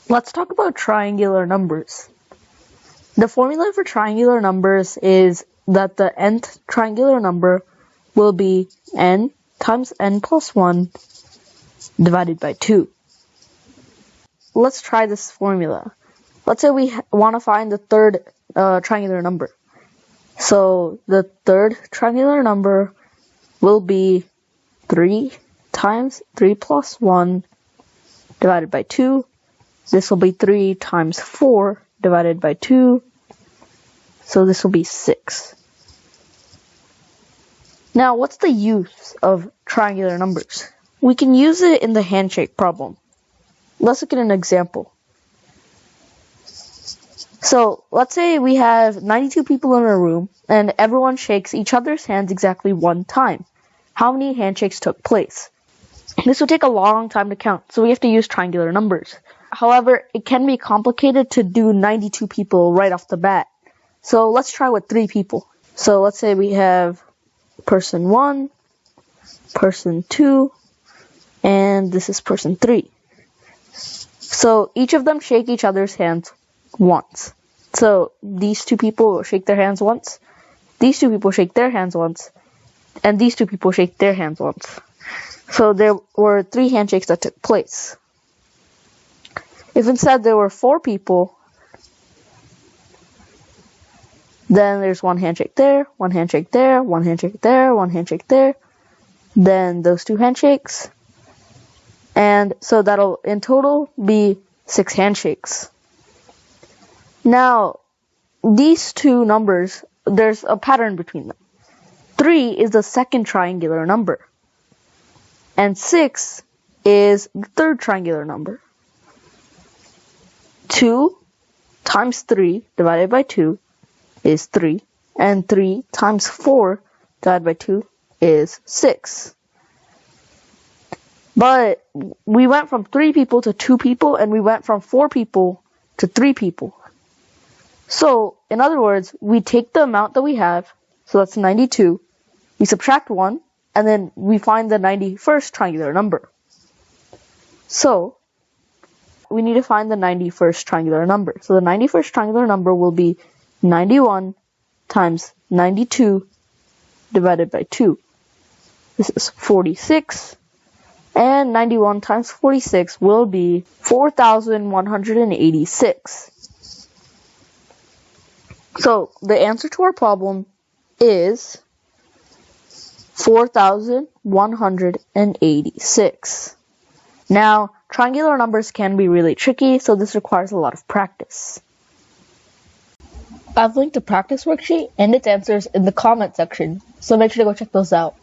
Let's talk about triangular numbers. The formula for triangular numbers is that the nth triangular number will be n times n plus 1 divided by 2. Let's try this formula. Let's say we want to find the third triangular number. So the third triangular number will be 3 times 3 plus 1 divided by 2. This will be 3 times 4 divided by 2. So this will be 6. Now, what's the use of triangular numbers? We can use it in the handshake problem. Let's look at an example. So let's say we have 92 people in a room and everyone shakes each other's hands exactly one time. How many handshakes took place? This will take a long time to count, so we have to use triangular numbers. However, it can be complicated to do 92 people right off the bat. So let's try with 3 people. So let's say we have person 1, person 2, and this is person 3. So each of them shake each other's hands once. So these 2 people shake their hands once, these 2 people shake their hands once, and these 2 people shake their hands once. So there were 3 handshakes that took place. If instead there were 4 people, then there's 1 handshake there, 1 handshake there, 1 handshake there, 1 handshake there, then those 2 handshakes, and so that'll in total be 6 handshakes. Now, these 2 numbers, there's a pattern between them. 3 is the second triangular number, and 6 is the third triangular number. 2 times 3 divided by 2 is 3, and 3 times 4 divided by 2 is 6. But we went from 3 people to 2 people, and we went from 4 people to 3 people. So, in other words, we take the amount that we have, so that's 92, we subtract 1, and then we find the 91st triangular number. So, we need to find the 91st triangular number. So the 91st triangular number will be 91 times 92 divided by 2. This is 46. And 91 times 46 will be 4,186. So the answer to our problem is 4,186. Now, triangular numbers can be really tricky, so this requires a lot of practice. I've linked a practice worksheet and its answers in the comment section, so make sure to go check those out.